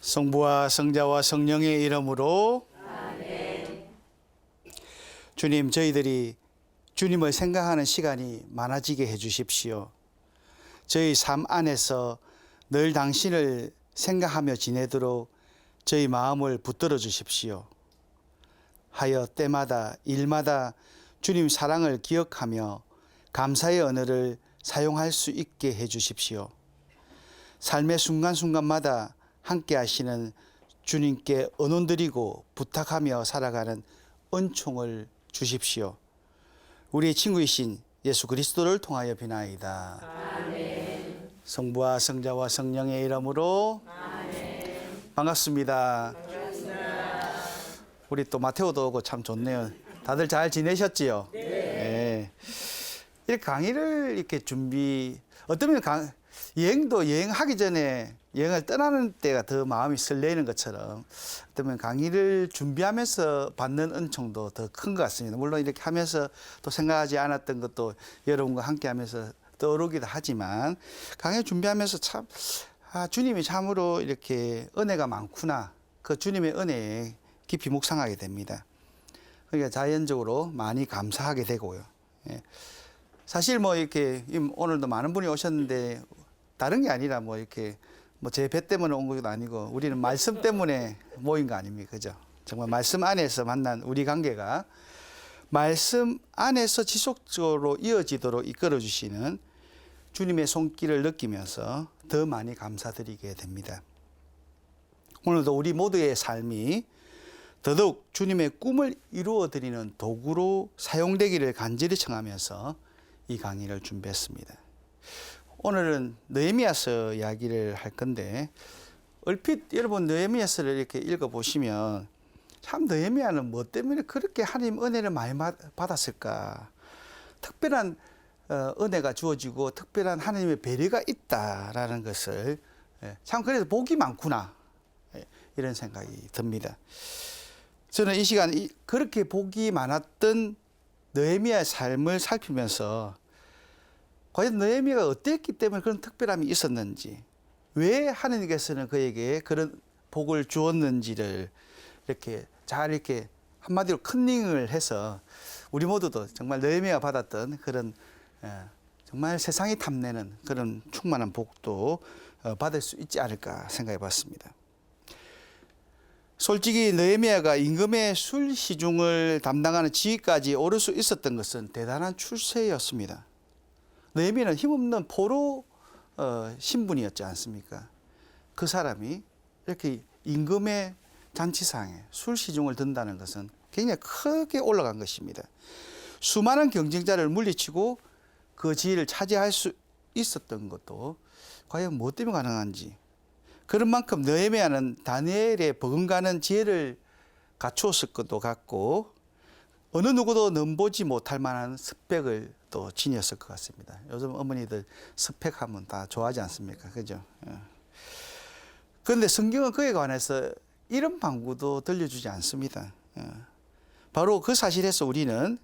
성부와 성자와 성령의 이름으로 아멘. 주님, 저희들이 주님을 생각하는 시간이 많아지게 해주십시오. 저희 삶 안에서 늘 당신을 생각하며 지내도록 저희 마음을 붙들어 주십시오. 하여 때마다 일마다 주님 사랑을 기억하며 감사의 언어를 사용할 수 있게 해주십시오. 삶의 순간순간마다 함께 하시는 주님께 언원드리고 부탁하며 살아가는 은총을 주십시오. 우리의 친구이신 예수 그리스도를 통하여 비나이다. 아멘. 성부와 성자와 성령의 이름으로 아멘. 반갑습니다. 우리 또 마테오도 오고 참 좋네요. 다들 잘 지내셨지요? 네. 이렇게 강의를 이렇게 어쩌면 여행도 여행하기 전에 여행을 떠나는 때가 더 마음이 설레는 것처럼 어쩌면 강의를 준비하면서 받는 은총도 더 큰 것 같습니다. 물론 이렇게 하면서 또 생각하지 않았던 것도 여러분과 함께 하면서 떠오르기도 하지만 강의 준비하면서 참, 주님이 참으로 이렇게 은혜가 많구나. 그 주님의 은혜에 깊이 묵상하게 됩니다. 그러니까 자연적으로 많이 감사하게 되고요. 예. 사실 뭐 이렇게 오늘도 많은 분이 오셨는데 다른 게 아니라 뭐 이렇게 뭐 제 배 때문에 온 것도 아니고 우리는 말씀 때문에 모인 거 아닙니까? 그죠? 정말 말씀 안에서 만난 우리 관계가 말씀 안에서 지속적으로 이어지도록 이끌어 주시는 주님의 손길을 느끼면서 더 많이 감사드리게 됩니다. 오늘도 우리 모두의 삶이 더더욱 주님의 꿈을 이루어 드리는 도구로 사용되기를 간절히 청하면서 이 강의를 준비했습니다. 오늘은 느헤미야서 이야기를 할 건데 얼핏 여러분 느헤미야서를 이렇게 읽어보시면 참 느헤미야는 뭐 때문에 그렇게 하나님 은혜를 많이 받았을까? 특별한 은혜가 주어지고 특별한 하나님의 배려가 있다라는 것을 참 그래서 복이 많구나 이런 생각이 듭니다. 저는 이 시간 그렇게 복이 많았던 느헤미야의 삶을 살피면서 과연 느헤미야가 어땠기 때문에 그런 특별함이 있었는지, 왜 하나님께서는 그에게 그런 복을 주었는지를 이렇게 잘 이렇게 한마디로 컨닝을 해서 우리 모두도 정말 느헤미야가 받았던 그런 정말 세상이 탐내는 그런 충만한 복도 받을 수 있지 않을까 생각해 봤습니다. 솔직히 느헤미야가 임금의 술 시중을 담당하는 지위까지 오를 수 있었던 것은 대단한 출세였습니다. 느헤미야는 힘없는 포로 신분이었지 않습니까? 그 사람이 이렇게 임금의 잔치상에 술 시중을 든다는 것은 굉장히 크게 올라간 것입니다. 수많은 경쟁자를 물리치고 그 지위를 차지할 수 있었던 것도 과연 무엇 때문에 가능한지, 그런 만큼 느헤미야는 다니엘의 버금가는 지혜를 갖추었을 것도 같고 어느 누구도 넘보지 못할 만한 스펙을 또 지녔을 것 같습니다. 요즘 어머니들 스펙하면 다 좋아하지 않습니까? 그죠? 그런데 성경은 그에 관해서 이런 방구도 들려주지 않습니다. 바로 그 사실에서 우리는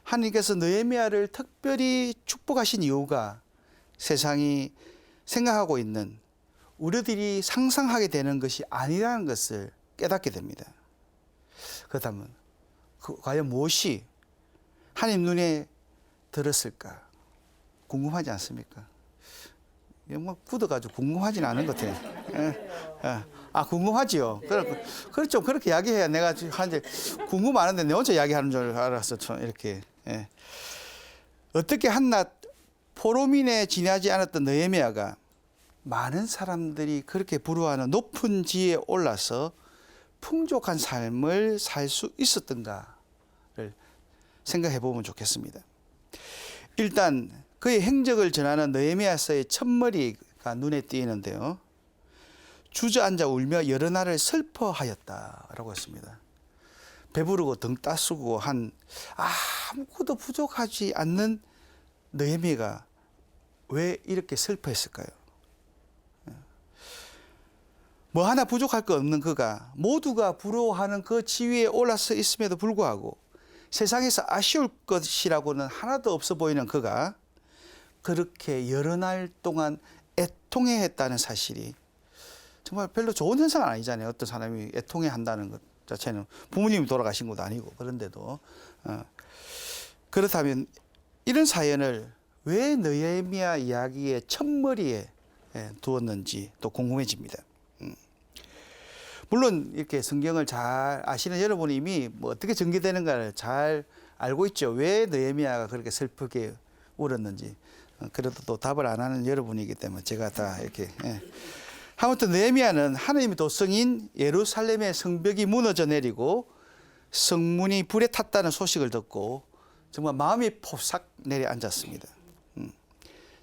하나님께서 느헤미야를 특별히 축복하신 이유가 세상이 생각하고 있는 우리들이 상상하게 되는 것이 아니라는 것을 깨닫게 됩니다. 그렇다면 과연 무엇이 하나님 눈에 들었을까? 궁금하지 않습니까? 뭐 굳어가지고 궁금하지는 않은 것 같아요. 궁금하지요. 그렇죠. 그렇게 이야기해야 내가 하는데 궁금하는데 내 혼자 이야기하는 줄 알았어. 이렇게. 어떻게 한낱 포로민에 지나지 않았던 느헤미야가 많은 사람들이 그렇게 부러워하는 높은 지위에 올라서 풍족한 삶을 살 수 있었던가를 생각해 보면 좋겠습니다. 일단 그의 행적을 전하는 느헤미야서의 첫머리가 눈에 띄는데요. 주저앉아 울며 여러 날을 슬퍼하였다라고 했습니다. 배부르고 등 따스고 한 아무것도 부족하지 않는 느헤미야가 왜 이렇게 슬퍼했을까요? 뭐 하나 부족할 거 없는 그가 모두가 부러워하는 그 지위에 올라서 있음에도 불구하고 세상에서 아쉬울 것이라고는 하나도 없어 보이는 그가 그렇게 여러 날 동안 애통해했다는 사실이 정말 별로 좋은 현상은 아니잖아요. 어떤 사람이 애통해 한다는 것 자체는 부모님이 돌아가신 것도 아니고 그런데도 그렇다면 이런 사연을 왜 느헤미야 이야기의 첫머리에 두었는지 또 궁금해집니다. 물론 이렇게 성경을 잘 아시는 여러분이 이미 뭐 어떻게 전개되는가를 잘 알고 있죠. 왜 느헤미야가 그렇게 슬프게 울었는지. 그래도 또 답을 안 하는 여러분이기 때문에 제가 다 이렇게. 아무튼 느헤미야는 하나님의 도성인 예루살렘의 성벽이 무너져 내리고 성문이 불에 탔다는 소식을 듣고 정말 마음이 포삭 내려앉았습니다.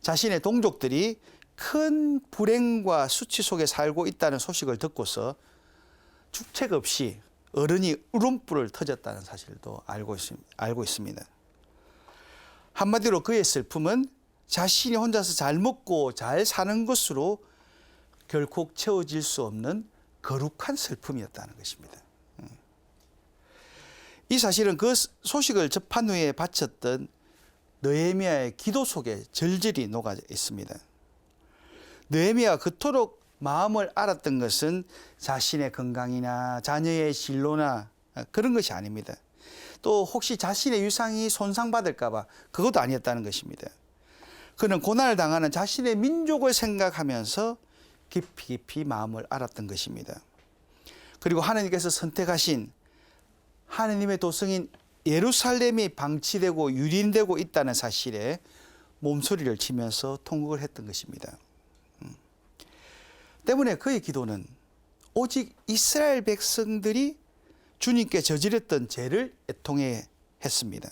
자신의 동족들이 큰 불행과 수치 속에 살고 있다는 소식을 듣고서 주책 없이 어른이 울음불을 터졌다는 사실도 알고 있습니다. 한마디로 그의 슬픔은 자신이 혼자서 잘 먹고 잘 사는 것으로 결코 채워질 수 없는 거룩한 슬픔이었다는 것입니다. 이 사실은 그 소식을 접한 후에 바쳤던 느헤미야의 기도 속에 절절히 녹아 있습니다. 느헤미야가 그토록 마음을 알았던 것은 자신의 건강이나 자녀의 진로나 그런 것이 아닙니다. 또 혹시 자신의 유상이 손상받을까 봐 그것도 아니었다는 것입니다. 그는 고난을 당하는 자신의 민족을 생각하면서 깊이 마음을 알았던 것입니다. 그리고 하나님께서 선택하신 하나님의 도성인 예루살렘이 방치되고 유린되고 있다는 사실에 몸소리를 치면서 통곡을 했던 것입니다. 때문에 그의 기도는 오직 이스라엘 백성들이 주님께 저질렀던 죄를 애통해 했습니다.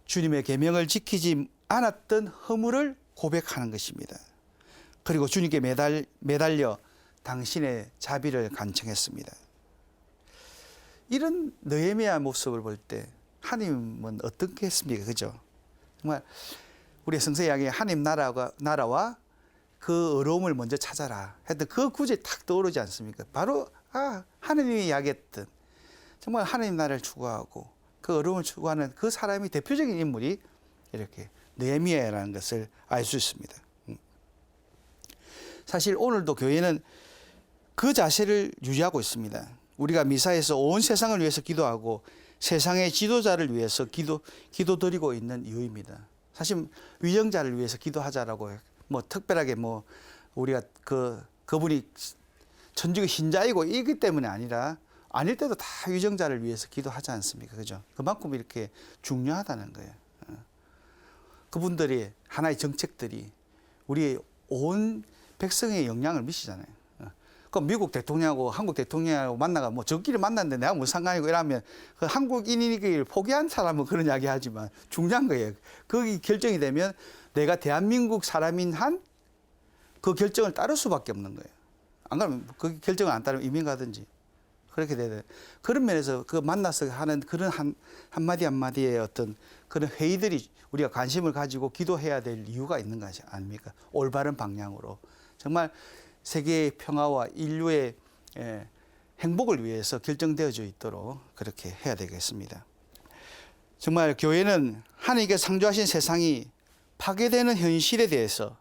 주님의 계명을 지키지 않았던 허물을 고백하는 것입니다. 그리고 주님께 매달려 당신의 자비를 간청했습니다. 이런 느헤미야 모습을 볼 때 하나님은 어떻게 했습니까? 그죠? 정말 우리 성서 이야기에 하나님 나라와 그 어려움을 먼저 찾아라 했던 그 구절이 탁 떠오르지 않습니까? 바로 하나님이 이야기했던 정말 하나님 나라를 추구하고 그 어려움을 추구하는 그 사람이 대표적인 인물이 이렇게 느헤미야라는 것을 알 수 있습니다. 사실 오늘도 교회는 그 자세를 유지하고 있습니다. 우리가 미사에서 온 세상을 위해서 기도하고 세상의 지도자를 위해서 기도드리고 있는 이유입니다. 사실 위정자를 위해서 기도하자라고 뭐 특별하게 뭐 우리가 그분이 천주교 신자이고 이기 때문에 아니라 아닐 때도 다 위정자를 위해서 기도하지 않습니까? 그죠? 그만큼 이렇게 중요하다는 거예요. 그분들이 하나의 정책들이 우리 온 백성에 영향을 미치잖아요. 그 미국 대통령하고 한국 대통령하고 만나가 뭐 저끼리 만났는데 내가 무슨 상관이고 이러면 그 한국인이길 포기한 사람은 그런 이야기 하지만 중요한 거예요. 거기 결정이 되면 내가 대한민국 사람인 한 그 결정을 따를 수밖에 없는 거예요. 안 그러면 그 결정을 안 따르면 이민 가든지 그렇게 돼야 돼요. 그런 면에서 그 만나서 하는 그런 한마디 한마디의 어떤 그런 회의들이 우리가 관심을 가지고 기도해야 될 이유가 있는 것이 아닙니까? 올바른 방향으로. 정말 세계의 평화와 인류의 행복을 위해서 결정되어져 있도록 그렇게 해야 되겠습니다. 정말 교회는 하나님께 창조하신 세상이 파괴되는 현실에 대해서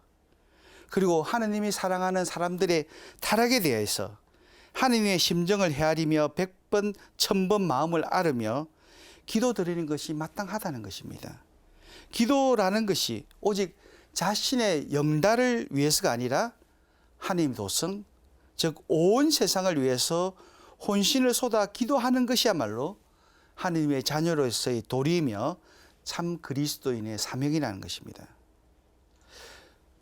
그리고 하나님이 사랑하는 사람들의 타락에 대해서 하나님의 심정을 헤아리며 100번, 1000번 마음을 앓으며 기도드리는 것이 마땅하다는 것입니다. 기도라는 것이 오직 자신의 영달을 위해서가 아니라 하나님 도성, 즉 온 세상을 위해서 혼신을 쏟아 기도하는 것이야말로 하나님의 자녀로서의 도리이며 참 그리스도인의 사명이라는 것입니다.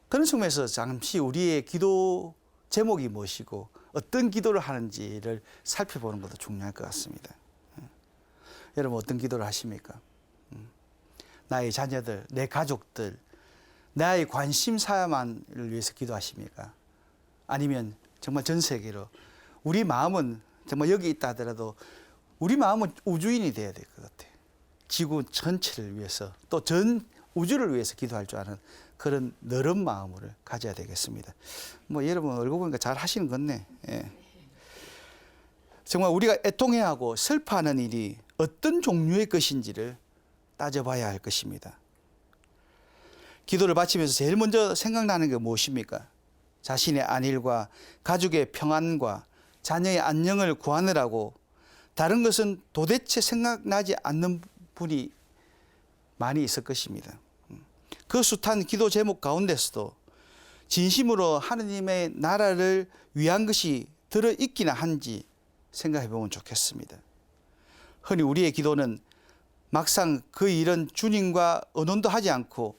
그런 측면에서 잠시 우리의 기도 제목이 무엇이고 어떤 기도를 하는지를 살펴보는 것도 중요할 것 같습니다. 여러분 어떤 기도를 하십니까? 나의 자녀들, 내 가족들, 나의 관심사만을 위해서 기도하십니까? 아니면 정말 전 세계로 우리 마음은 정말 여기 있다 하더라도 우리 마음은 우주인이 돼야 될 것 같아요. 지구 전체를 위해서 또 전 우주를 위해서 기도할 줄 아는 그런 너른 마음을 가져야 되겠습니다. 뭐 여러분 얼굴 보니까 잘 하시는 건네. 예. 정말 우리가 애통해하고 슬퍼하는 일이 어떤 종류의 것인지를 따져봐야 할 것입니다. 기도를 바치면서 제일 먼저 생각나는 게 무엇입니까? 자신의 안일과 가족의 평안과 자녀의 안녕을 구하느라고 다른 것은 도대체 생각나지 않는 분이 많이 있을 것입니다. 그 숱한 기도 제목 가운데서도 진심으로 하느님의 나라를 위한 것이 들어있기나 한지 생각해 보면 좋겠습니다. 흔히 우리의 기도는 막상 그 일은 주님과 의논도 하지 않고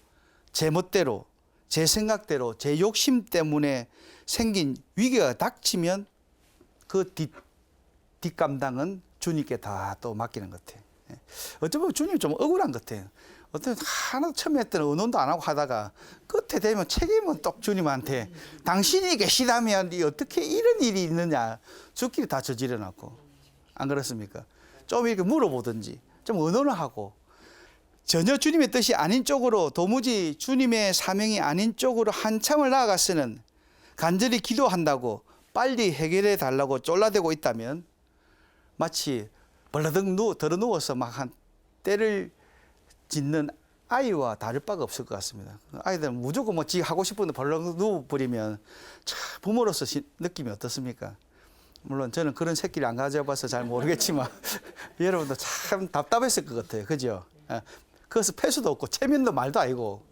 제 멋대로, 제 생각대로, 제 욕심 때문에 생긴 위기가 닥치면 그 뒷감당은 주님께 다 또 맡기는 것 같아요. 어쩌면 주님 좀 억울한 것 같아요. 어떤 하나도 처음에 했던 의논도 안 하고 하다가 끝에 되면 책임은 또 주님한테 당신이 계시다면 어떻게 이런 일이 있느냐 주끼리 다 저질러 놨고 안 그렇습니까? 좀 이렇게 물어보든지 좀 의논을 하고 전혀 주님의 뜻이 아닌 쪽으로 도무지 주님의 사명이 아닌 쪽으로 한참을 나아갔으는 간절히 기도한다고 빨리 해결해 달라고 쫄라대고 있다면 마치 벌러덩 들어 누워서 막 한 때를 짓는 아이와 다를 바가 없을 것 같습니다. 아이들은 무조건 뭐 지 하고 싶은데 벌렁 누워버리면 참 부모로서 느낌이 어떻습니까? 물론 저는 그런 새끼를 안 가져봐서 잘 모르겠지만 여러분도 참 답답했을 것 같아요. 그죠? 그것은 패수도 없고 체면도 말도 아니고.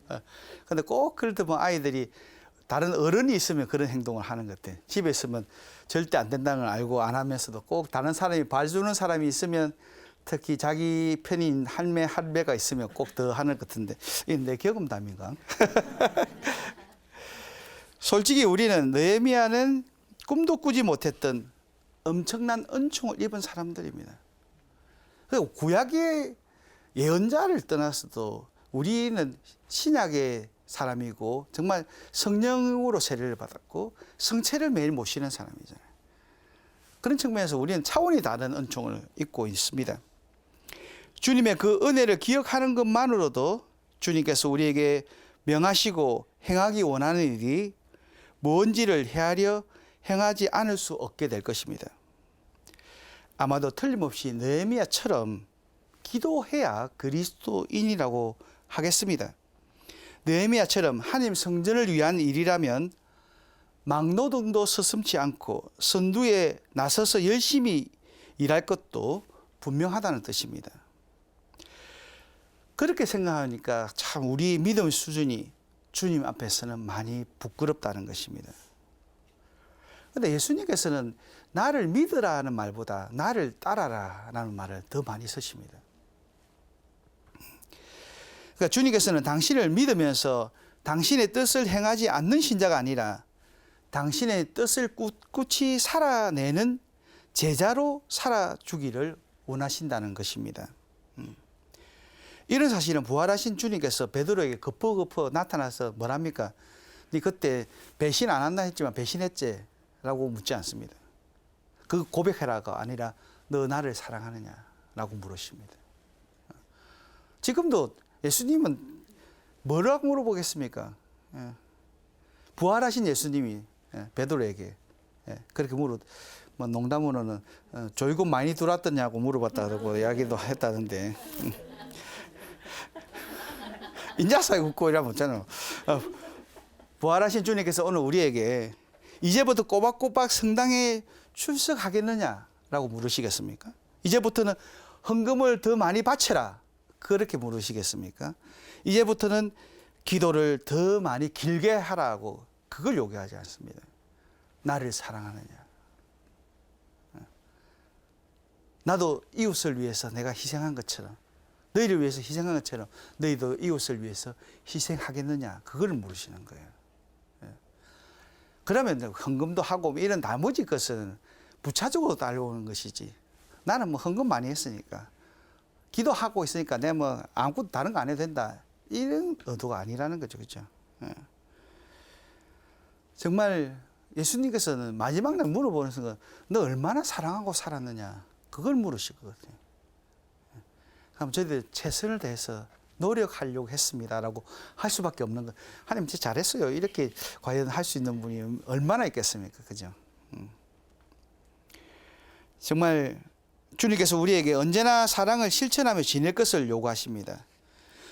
근데 꼭 그럴 때 보면 아이들이 다른 어른이 있으면 그런 행동을 하는 것 같아요. 집에 있으면 절대 안 된다는 걸 알고 안 하면서도 꼭 다른 사람이 봐주는 사람이 있으면 특히 자기 편인 할매가 있으면 꼭 더 하는 것 같은데 이게 내 경험담인가? 솔직히 우리는 느헤미야는 꿈도 꾸지 못했던 엄청난 은총을 입은 사람들입니다. 그리고 구약의 예언자를 떠나서도 우리는 신약의 사람이고 정말 성령으로 세례를 받았고 성체를 매일 모시는 사람이잖아요. 그런 측면에서 우리는 차원이 다른 은총을 입고 있습니다. 주님의 그 은혜를 기억하는 것만으로도 주님께서 우리에게 명하시고 행하기 원하는 일이 뭔지를 헤아려 행하지 않을 수 없게 될 것입니다. 아마도 틀림없이 느헤미야처럼 기도해야 그리스도인이라고 하겠습니다. 느헤미야처럼 하나님 성전을 위한 일이라면 막노동도 서슴지 않고 선두에 나서서 열심히 일할 것도 분명하다는 뜻입니다. 그렇게 생각하니까 참 우리 믿음 수준이 주님 앞에서는 많이 부끄럽다는 것입니다. 그런데 예수님께서는 나를 믿으라는 말보다 나를 따라라라는 말을 더 많이 쓰십니다. 그러니까 주님께서는 당신을 믿으면서 당신의 뜻을 행하지 않는 신자가 아니라 당신의 뜻을 꿋꿋이 살아내는 제자로 살아주기를 원하신다는 것입니다. 이런 사실은 부활하신 주님께서 베드로에게 거퍼 나타나서 뭐랍니까? 네 그때 배신 안 한다 했지만 배신했지? 라고 묻지 않습니다. 그 고백해라가 아니라 너 나를 사랑하느냐라고 물으십니다. 지금도 예수님은 뭐라고 물어보겠습니까? 부활하신 예수님이 베드로에게 그렇게 뭐 농담으로는 조이금 많이 들어왔더냐고 물어봤다고 이야기도 했다던데 인자사에 웃고 이러면 없잖아요. 부활하신 주님께서 오늘 우리에게 이제부터 꼬박꼬박 성당에 출석하겠느냐라고 물으시겠습니까? 이제부터는 헌금을 더 많이 바쳐라 그렇게 물으시겠습니까? 이제부터는 기도를 더 많이 길게 하라고 그걸 요구하지 않습니다. 나를 사랑하느냐. 나도 이웃을 위해서 내가 희생한 것처럼 너희를 위해서 희생한 것처럼 너희도 이웃을 위해서 희생하겠느냐 그걸 물으시는 거예요. 그러면 헌금도 하고 이런 나머지 것은 부차적으로 따라오는 것이지 나는 뭐 헌금 많이 했으니까 기도하고 있으니까 내가 뭐 아무것도 다른 거 안 해도 된다 이런 의도가 아니라는 거죠. 그렇죠? 정말 예수님께서는 마지막 날 물어보는 순간 너 얼마나 사랑하고 살았느냐 그걸 물으실 것 같아요. 그럼 저희들 최선을 다해서 노력하려고 했습니다라고 할 수밖에 없는 거. 하나님 진짜 잘했어요. 이렇게 과연 할 수 있는 분이 얼마나 있겠습니까? 그죠? 정말 주님께서 우리에게 언제나 사랑을 실천하며 지낼 것을 요구하십니다.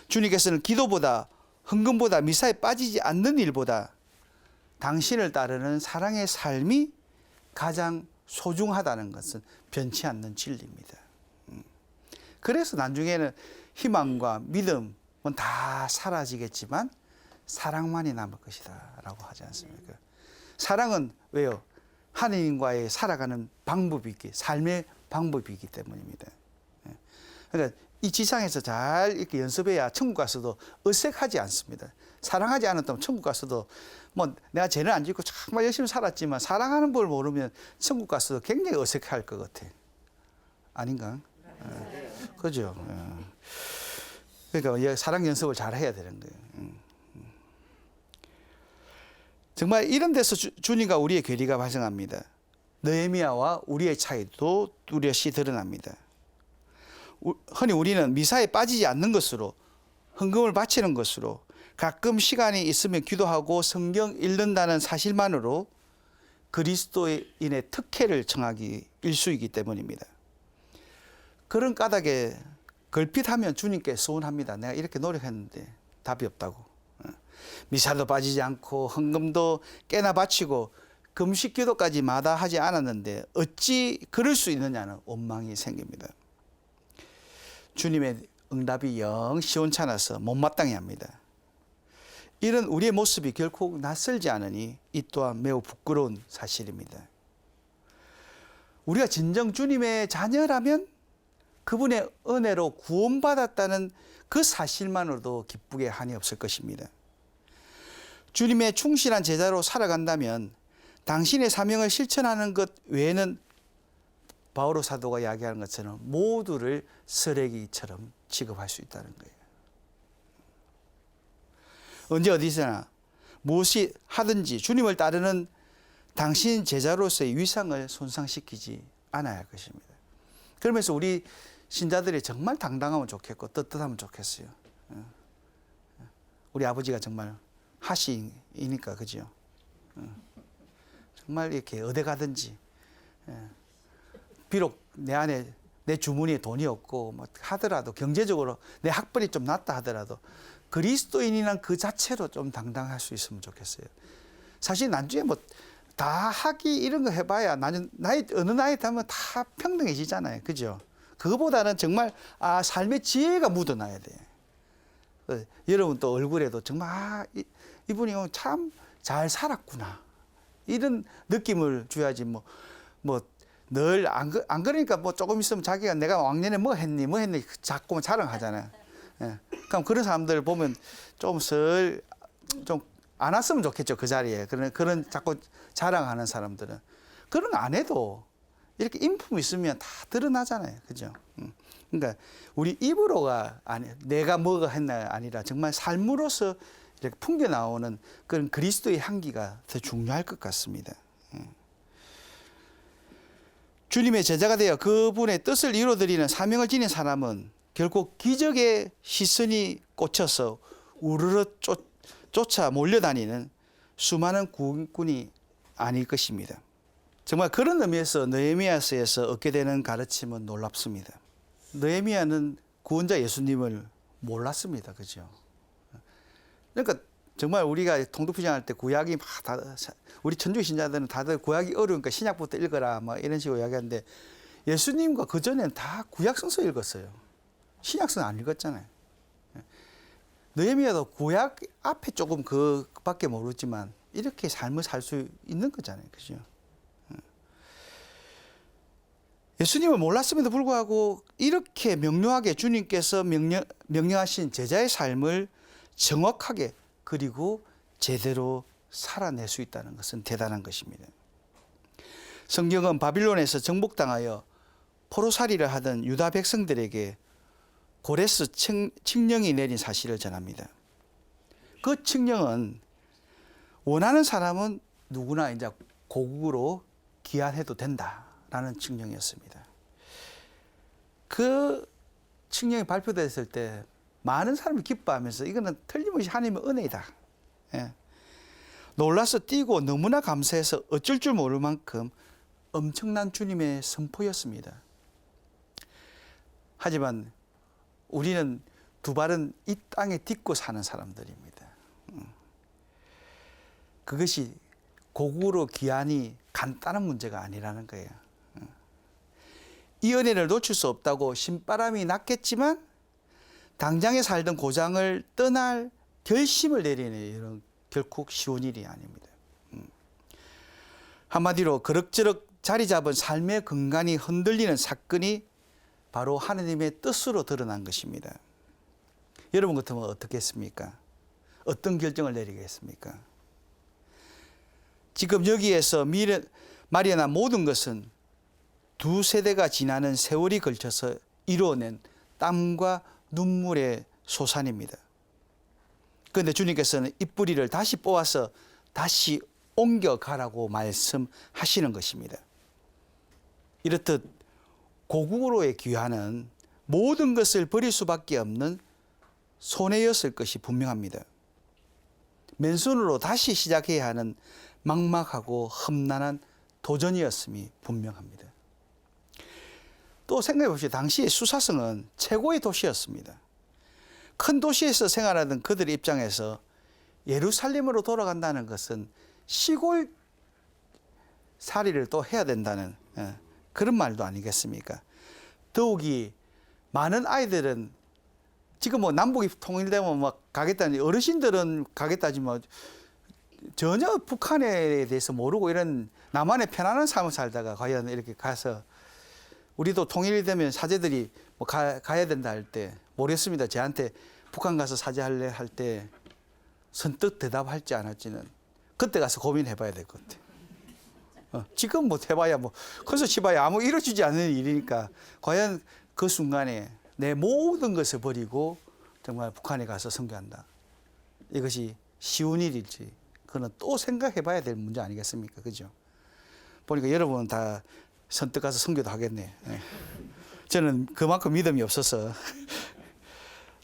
주님께서는 기도보다 헌금보다 미사에 빠지지 않는 일보다 당신을 따르는 사랑의 삶이 가장 소중하다는 것은 변치 않는 진리입니다. 그래서 나중에는 희망과 믿음은 다 사라지겠지만 사랑만이 남을 것이다 라고 하지 않습니까? 사랑은 왜요? 하느님과의 살아가는 방법이기, 삶의 방법이기 때문입니다. 그러니까 이 지상에서 잘 이렇게 연습해야 천국 가서도 어색하지 않습니다. 사랑하지 않았다면 천국 가서도 뭐 내가 죄는 안 짓고 정말 열심히 살았지만 사랑하는 걸 모르면 천국 가서도 굉장히 어색할 것 같아. 아닌가? 그죠? 그러니까 사랑 연습을 잘 해야 되는 거예요. 정말 이런 데서 주님과 우리의 괴리가 발생합니다. 느헤미야와 우리의 차이도 뚜렷이 드러납니다. 흔히 우리는 미사에 빠지지 않는 것으로, 헌금을 바치는 것으로, 가끔 시간이 있으면 기도하고 성경 읽는다는 사실만으로 그리스도인의 특혜를 청하기 일쑤이기 때문입니다. 그런 까닭에 걸핏하면 주님께 서운합니다. 내가 이렇게 노력했는데 답이 없다고. 미사도 빠지지 않고 헌금도 꽤나 바치고 금식 기도까지 마다하지 않았는데 어찌 그럴 수 있느냐는 원망이 생깁니다. 주님의 응답이 영 시원찮아서 못마땅해 합니다. 이런 우리의 모습이 결코 낯설지 않으니 이 또한 매우 부끄러운 사실입니다. 우리가 진정 주님의 자녀라면 그분의 은혜로 구원받았다는 그 사실만으로도 기쁘게 한이 없을 것입니다. 주님의 충실한 제자로 살아간다면 당신의 사명을 실천하는 것 외에는 바오로 사도가 이야기하는 것처럼 모두를 쓰레기처럼 취급할 수 있다는 거예요. 언제 어디서나 무엇이 하든지 주님을 따르는 당신 제자로서의 위상을 손상시키지 않아야 할 것입니다. 그러면서 우리 신자들이 정말 당당하면 좋겠고 떳떳하면 좋겠어요. 우리 아버지가 정말 하시니까 그죠? 정말 이렇게 어디 가든지 비록 내 안에 내 주머니에 돈이 없고 뭐 하더라도 경제적으로 내 학벌이 좀 낮다 하더라도 그리스도인이란 그 자체로 좀 당당할 수 있으면 좋겠어요. 사실 나중에 뭐 다 하기 이런 거 해봐야 나는 나이 어느 나이 되면 다 평등해지잖아요, 그죠? 그거보다는 정말 삶의 지혜가 묻어나야 돼. 여러분 또 얼굴에도 정말 이분이 참 잘 살았구나 이런 느낌을 줘야지 뭐 늘 안 그러니까 뭐 조금 있으면 자기가 내가 왕년에 뭐 했니 자꾸만 자랑하잖아요. 예. 그럼 그런 사람들 보면 좀 안 왔으면 좋겠죠, 그 자리에. 그런 자꾸 자랑하는 사람들은. 그런 거 안 해도 이렇게 인품이 있으면 다 드러나잖아요. 그죠? 그러니까 우리 입으로가 내가 뭐가 했나 아니라 정말 삶으로서 이렇게 풍겨 나오는 그런 그리스도의 향기가 더 중요할 것 같습니다. 주님의 제자가 되어 그분의 뜻을 이루어드리는 사명을 지닌 사람은 결국 기적의 시선이 꽂혀서 우르르 쫓아 몰려다니는 수많은 구원꾼이 아닐 것입니다. 정말 그런 의미에서 느헤미야서에서 얻게 되는 가르침은 놀랍습니다. 느헤미야는 구원자 예수님을 몰랐습니다. 그죠? 그러니까 정말 우리가 통독피장할 때 구약이 우리 천주교 신자들은 다들 구약이 어려우니까 신약부터 읽어라 뭐 이런 식으로 이야기하는데 예수님과 그 전에는 다 구약 성서 읽었어요. 신약서는 안 읽었잖아요. 느헤미야도 구약 앞에 조금 그밖에 모르지만 이렇게 삶을 살 수 있는 거잖아요. 그죠? 예수님을 몰랐음에도 불구하고 이렇게 명료하게 주님께서 명령하신 제자의 삶을 정확하게 그리고 제대로 살아낼 수 있다는 것은 대단한 것입니다. 성경은 바빌론에서 정복당하여 포로살이를 하던 유다 백성들에게 고레스 칙령이 내린 사실을 전합니다. 그 칙령은 원하는 사람은 누구나 이제 고국으로 귀환해도 된다라는 칙령이었습니다. 그 칙령이 발표됐을 때 많은 사람이 기뻐하면서 이거는 틀림없이 하나님의 은혜이다. 예. 놀라서 뛰고 너무나 감사해서 어쩔 줄 모를 만큼 엄청난 주님의 선포였습니다. 하지만 우리는 두 발은 이 땅에 딛고 사는 사람들입니다. 그것이 고국으로 귀환이 간단한 문제가 아니라는 거예요. 이 은혜를 놓칠 수 없다고 신바람이 났겠지만 당장에 살던 고장을 떠날 결심을 내리는 일은 결코 쉬운 일이 아닙니다. 한마디로 그럭저럭 자리 잡은 삶의 근간이 흔들리는 사건이 바로 하느님의 뜻으로 드러난 것입니다. 여러분 같으면 어떻겠습니까? 어떤 결정을 내리겠습니까? 지금 여기에서 마련한 모든 것은 두 세대가 지나는 세월이 걸쳐서 이루어낸 땀과 눈물의 소산입니다. 그런데 주님께서는 이 뿌리를 다시 뽑아서 다시 옮겨가라고 말씀하시는 것입니다. 이렇듯 고국으로의 귀환은 모든 것을 버릴 수밖에 없는 손해였을 것이 분명합니다. 맨손으로 다시 시작해야 하는 막막하고 험난한 도전이었음이 분명합니다. 또 생각해 봅시다. 당시 수사성은 최고의 도시였습니다. 큰 도시에서 생활하던 그들의 입장에서 예루살렘으로 돌아간다는 것은 시골 살이를 또 해야 된다는 그런 말도 아니겠습니까? 더욱이 많은 아이들은 지금 뭐 남북이 통일되면 막 가겠다니 어르신들은 가겠다지 뭐 전혀 북한에 대해서 모르고 이런 나만의 편안한 삶을 살다가 과연 이렇게 가서 우리도 통일이 되면 사제들이 뭐 가야 된다 할 때 모르겠습니다. 저한테 북한 가서 사제할래 할 때 선뜻 대답할지 안 할지는 그때 가서 고민해봐야 될 것 같아요. 지금 뭐 해봐야 뭐 커서 치봐야 아무 이루어지지 않는 일이니까 과연 그 순간에 내 모든 것을 버리고 정말 북한에 가서 선교한다. 이것이 쉬운 일일지 그건 또 생각해봐야 될 문제 아니겠습니까? 그죠? 보니까 여러분은 다 선뜻 가서 선교도 하겠네. 저는 그만큼 믿음이 없어서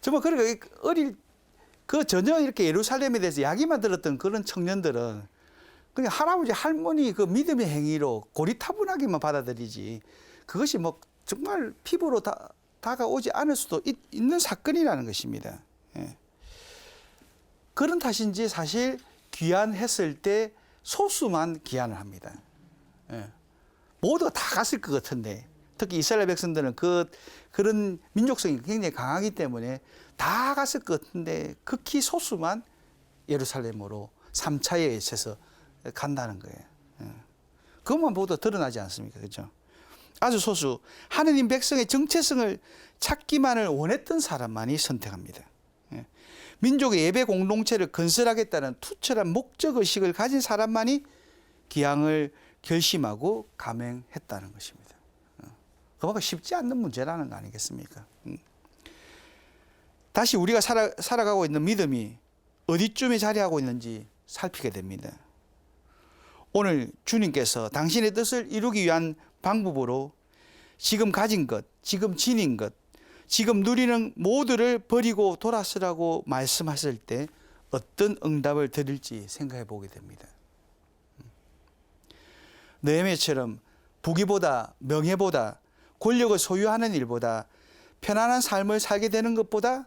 정말 그러니까 전혀 이렇게 예루살렘에 대해서 이야기만 들었던 그런 청년들은 그냥 할아버지 할머니 그 믿음의 행위로 고리타분하게만 받아들이지 그것이 뭐 정말 피부로 다가오지 않을 수도 있는 사건이라는 것입니다. 그런 탓인지 사실 귀환했을 때 소수만 귀환을 합니다. 모두가 다 갔을 것 같은데 특히 이스라엘 백성들은 그런 민족성이 굉장히 강하기 때문에 다 갔을 것 같은데 극히 소수만 예루살렘으로 3차에 있어서 간다는 거예요. 그것만 보도 드러나지 않습니까? 그죠? 아주 소수 하느님 백성의 정체성을 찾기만을 원했던 사람만이 선택합니다. 민족의 예배 공동체를 건설하겠다는 투철한 목적의식을 가진 사람만이 기항을 결심하고 감행했다는 것입니다. 그만큼 쉽지 않는 문제라는 거 아니겠습니까? 다시 우리가 살아가고 있는 믿음이 어디쯤에 자리하고 있는지 살피게 됩니다. 오늘 주님께서 당신의 뜻을 이루기 위한 방법으로 지금 가진 것, 지금 지닌 것, 지금 누리는 모두를 버리고 돌아서라고 말씀하실 때 어떤 응답을 드릴지 생각해 보게 됩니다. 느헤미야처럼 부귀보다 명예보다 권력을 소유하는 일보다 편안한 삶을 살게 되는 것보다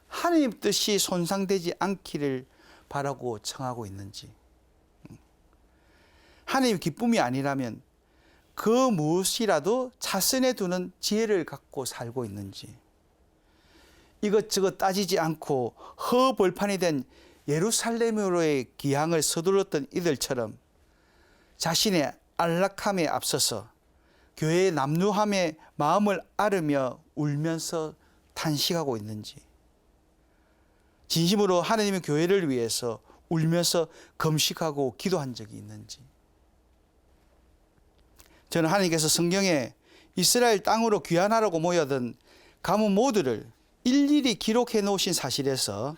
하나님 뜻이 손상되지 않기를 바라고 청하고 있는지, 하나님 기쁨이 아니라면 그 무엇이라도 자선해 두는 지혜를 갖고 살고 있는지, 이것저것 따지지 않고 허벌판이 된 예루살렘으로의 기항을 서둘렀던 이들처럼 자신의 안락함에 앞서서 교회의 남루함에 마음을 앓으며 울면서 탄식하고 있는지, 진심으로 하나님의 교회를 위해서 울면서 금식하고 기도한 적이 있는지. 저는 하나님께서 성경에 이스라엘 땅으로 귀환하라고 모여든 가문 모두를 일일이 기록해 놓으신 사실에서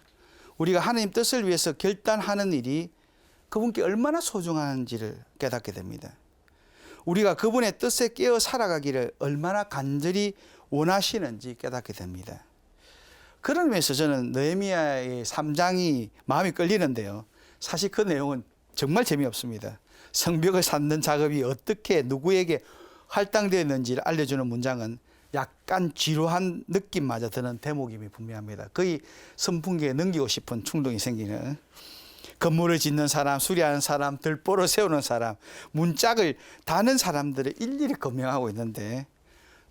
우리가 하나님 뜻을 위해서 결단하는 일이 그분께 얼마나 소중한지를 깨닫게 됩니다. 우리가 그분의 뜻에 깨어 살아가기를 얼마나 간절히 원하시는지 깨닫게 됩니다. 그런 면에서 저는 느헤미야의 3장이 마음이 끌리는데요. 사실 그 내용은 정말 재미없습니다. 성벽을 쌓는 작업이 어떻게 누구에게 할당되었는지를 알려주는 문장은 약간 지루한 느낌마저 드는 대목임이 분명합니다. 거의 선풍기에 넘기고 싶은 충동이 생기는. 건물을 짓는 사람, 수리하는 사람, 들보를 세우는 사람, 문짝을 다는 사람들을 일일이 거명하고 있는데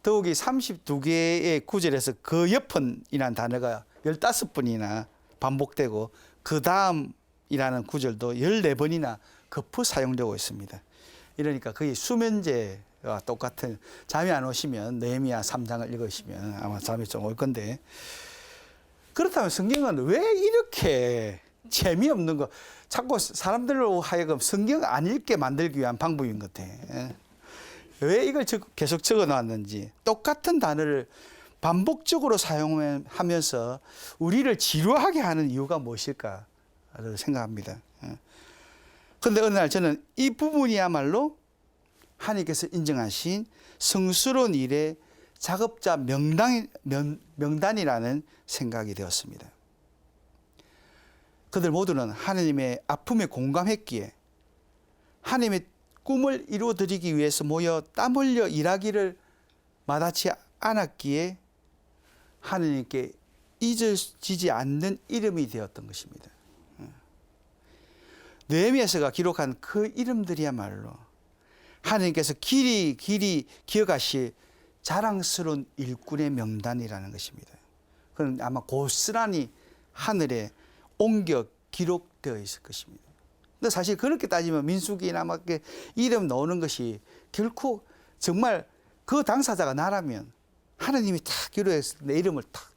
더욱이 32개의 구절에서 그 옆은이라는 단어가 15번이나 반복되고 그 다음이라는 구절도 14번이나 거푸 사용되고 있습니다. 이러니까 거의 수면제와 똑같은, 잠이 안 오시면 느헤미야 3장을 읽으시면 아마 잠이 좀 올 건데, 그렇다면 성경은 왜 이렇게 재미없는 거 자꾸 사람들로 하여금 성경 안 읽게 만들기 위한 방법인 것 같아. 왜 이걸 계속 적어 놨는지, 똑같은 단어를 반복적으로 사용하면서 우리를 지루하게 하는 이유가 무엇일까를 생각합니다. 그런데 어느 날 저는 이 부분이야말로 하나님께서 인정하신 성스러운 일의 작업자 명단이라는 생각이 되었습니다. 그들 모두는 하나님의 아픔에 공감했기에 하나님의 꿈을 이루어드리기 위해서 모여 땀 흘려 일하기를 마다치 않았기에 하나님께 잊어지지 않는 이름이 되었던 것입니다. 느헤미야서가 기록한 그 이름들이야말로 하나님께서 길이 기억하실 자랑스러운 일꾼의 명단이라는 것입니다. 그건 아마 고스란히 하늘에 옮겨 기록되어 있을 것입니다. 근데 사실 그렇게 따지면 민수기나 막 이름 나오는 것이 결코 정말 그 당사자가 나라면 하나님이 탁 기록해서 내 이름을 탁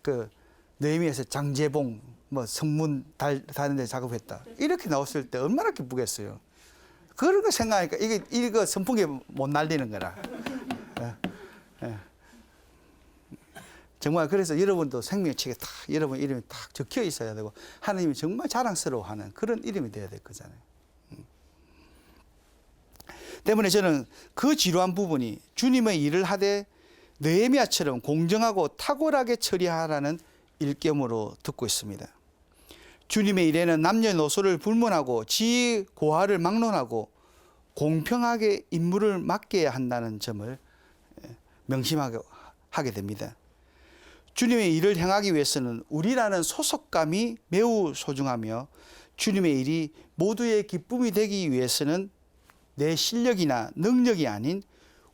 그 느헤미야서 장제봉 뭐 성문 다는 데 작업했다 이렇게 나왔을 때 얼마나 기쁘겠어요. 그런 거 생각하니까 이거 선풍기 못 날리는 거라. 정말 그래서 여러분도 생명책에 딱 여러분 이름이 딱 적혀 있어야 되고 하나님이 정말 자랑스러워하는 그런 이름이 되어야 될 거잖아요. 때문에 저는 그 지루한 부분이 주님의 일을 하되 느헤미야처럼 공정하고 탁월하게 처리하라는 일감으로 듣고 있습니다. 주님의 일에는 남녀노소를 불문하고 지위 고하를 막론하고 공평하게 임무를 맡겨야 한다는 점을 명심하게 하게 됩니다. 주님의 일을 행하기 위해서는 우리라는 소속감이 매우 소중하며 주님의 일이 모두의 기쁨이 되기 위해서는 내 실력이나 능력이 아닌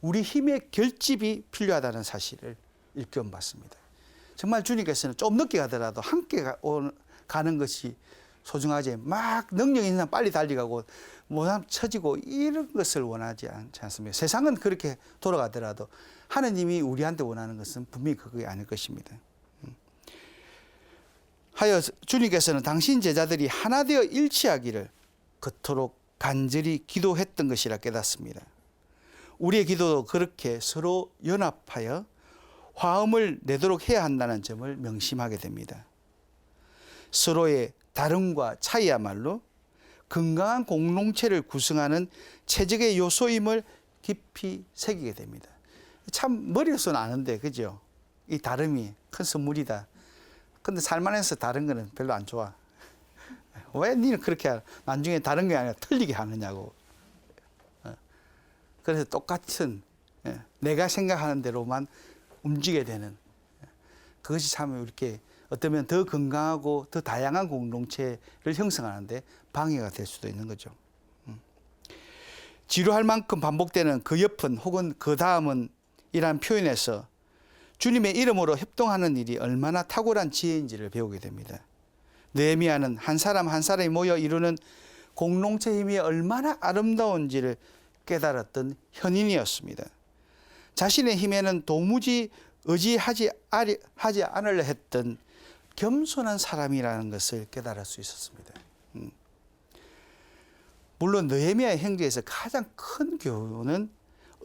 우리 힘의 결집이 필요하다는 사실을 일깨움받습니다. 정말 주님께서는 좀 늦게 가더라도 함께 가는 것이 소중하지 막 능력 있는 사람 빨리 달려가고 못하면 처지고 이런 것을 원하지 않습니다. 세상은 그렇게 돌아가더라도 하느님이 우리한테 원하는 것은 분명히 그게 아닐 것입니다. 하여 주님께서는 당신 제자들이 하나 되어 일치하기를 그토록 간절히 기도했던 것이라 깨닫습니다. 우리의 기도도 그렇게 서로 연합하여 화음을 내도록 해야 한다는 점을 명심하게 됩니다. 서로의 다름과 차이야말로 건강한 공동체를 구성하는 최적의 요소임을 깊이 새기게 됩니다. 참 머리로서는 아는데 그죠? 이 다름이 큰 선물이다. 근데 삶 안에서 다른 거는 별로 안 좋아. 왜 니는 그렇게 나중에 다른 게 아니라 틀리게 하느냐고. 그래서 똑같은 내가 생각하는 대로만 움직이게 되는 그것이 참 이렇게 어쩌면 더 건강하고 더 다양한 공동체를 형성하는데 방해가 될 수도 있는 거죠. 지루할 만큼 반복되는 그 옆은 혹은 그 다음은 이란 표현에서 주님의 이름으로 협동하는 일이 얼마나 탁월한 지혜인지를 배우게 됩니다. 느헤미야는 한 사람 한 사람이 모여 이루는 공동체 힘이 얼마나 아름다운지를 깨달았던 현인이었습니다. 자신의 힘에는 도무지 의지하지 않으려 했던 겸손한 사람이라는 것을 깨달을 수 있었습니다. 물론 느헤미야의 행적에서 가장 큰 교훈은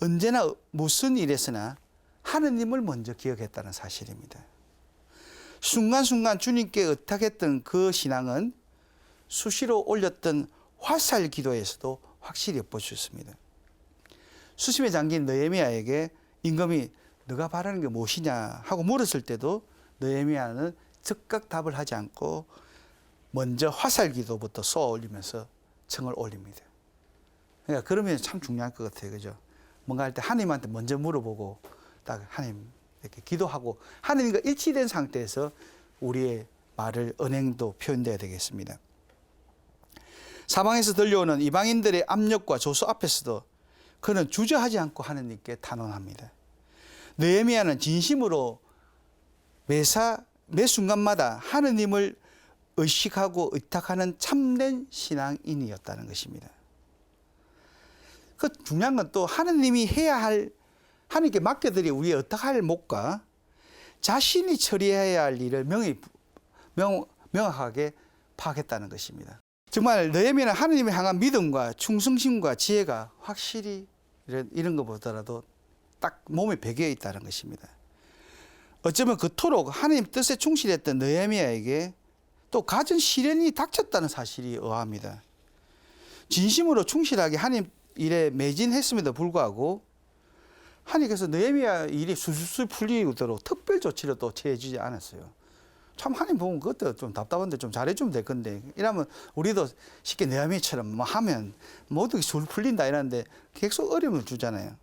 언제나 무슨 일에서나 하느님을 먼저 기억했다는 사실입니다. 순간순간 주님께 의탁했던 그 신앙은 수시로 올렸던 화살 기도에서도 확실히 엿볼 수 있습니다. 수심에 잠긴 느헤미야에게 임금이 너가 바라는 게 무엇이냐 하고 물었을 때도 느헤미야는 즉각 답을 하지 않고 먼저 화살 기도부터 쏘아 올리면서 청을 올립니다. 그러니까 그러면 참 중요할 것 같아요. 그죠? 뭔가 할 때 하나님한테 먼저 물어보고 딱 하나님 이렇게 기도하고 하나님과 일치된 상태에서 우리의 말을 언행도 표현돼야 되겠습니다. 사방에서 들려오는 이방인들의 압력과 조소 앞에서도 그는 주저하지 않고 하느님께 탄원합니다. 느헤미야는 진심으로 매 순간마다 하느님을 의식하고 의탁하는 참된 신앙인이었다는 것입니다. 그 중요한 건 또 하느님이 해야 할, 하느님께 맡겨드리 우리의 의탁할 몫과 자신이 처리해야 할 일을 명확하게 파악했다는 것입니다. 정말 느헤미야는 하느님을 향한 믿음과 충성심과 지혜가 확실히 이런 것보다도 딱 몸에 배겨 있다는 것입니다. 어쩌면 그토록 하느님 뜻에 충실했던 느헤미야에게 또 갖은 시련이 닥쳤다는 사실이 의아합니다. 진심으로 충실하게 하느님 일에 매진했음에도 불구하고 하느님께서 느헤미야 일이 술술 풀리도록 특별 조치를 또 취해주지 않았어요. 참 하나님 보면 그것도 좀 답답한데 좀 잘해주면 될 건데 이러면 우리도 쉽게 느헤미야처럼 뭐 하면 모두 술 풀린다 이러는데 계속 어려움을 주잖아요.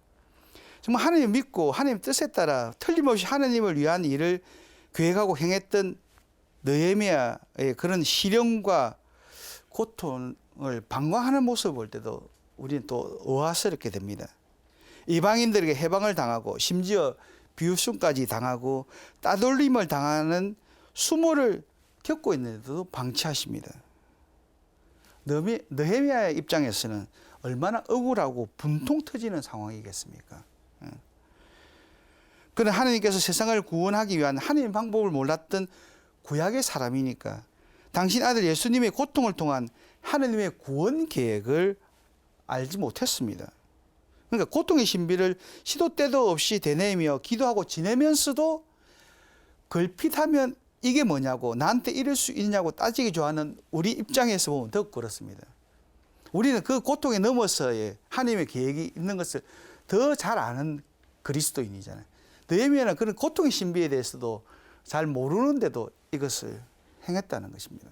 정말 하나님 믿고 하나님 뜻에 따라 틀림없이 하나님을 위한 일을 계획하고 행했던 느헤미야의 그런 시련과 고통을 방광하는 모습을 볼 때도 우리는 또 의아스럽게 됩니다. 이방인들에게 해방을 당하고 심지어 비웃음까지 당하고 따돌림을 당하는 수모를 겪고 있는데도 방치하십니다. 느헤미야의 입장에서는 얼마나 억울하고 분통 터지는 상황이겠습니까? 그는 하나님께서 세상을 구원하기 위한 하나님의 방법을 몰랐던 구약의 사람이니까 당신 아들 예수님의 고통을 통한 하나님의 구원 계획을 알지 못했습니다. 그러니까 고통의 신비를 시도 때도 없이 되뇌이며 기도하고 지내면서도 걸핏하면 이게 뭐냐고 나한테 이럴 수 있냐고 따지기 좋아하는 우리 입장에서 보면 더 그렇습니다. 우리는 그 고통에 넘어서의 하나님의 계획이 있는 것을 더 잘 아는 그리스도인이잖아요. 느헤미야는 그런 고통의 신비에 대해서도 잘 모르는데도 이것을 행했다는 것입니다.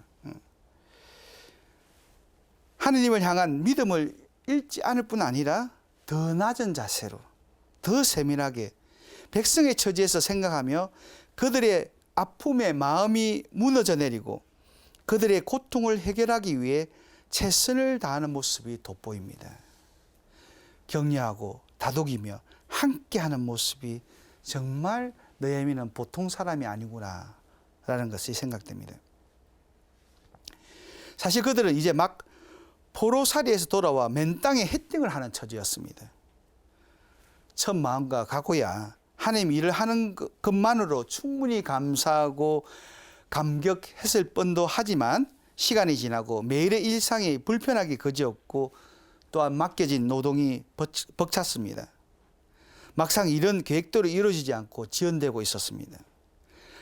하느님을 향한 믿음을 잃지 않을 뿐 아니라 더 낮은 자세로 더 세밀하게 백성의 처지에서 생각하며 그들의 아픔에 마음이 무너져 내리고 그들의 고통을 해결하기 위해 최선을 다하는 모습이 돋보입니다. 격려하고 다독이며 함께하는 모습이 정말 느헤미야는 보통 사람이 아니구나라는 것이 생각됩니다. 사실 그들은 이제 막 포로살이에서 돌아와 맨 땅에 헤딩을 하는 처지였습니다. 첫 마음과 각오야 하나님 일을 하는 것만으로 충분히 감사하고 감격했을 뻔도 하지만 시간이 지나고 매일의 일상이 불편하기 그지없고 또한 맡겨진 노동이 벅찼습니다. 막상 이런 계획대로 이루어지지 않고 지연되고 있었습니다.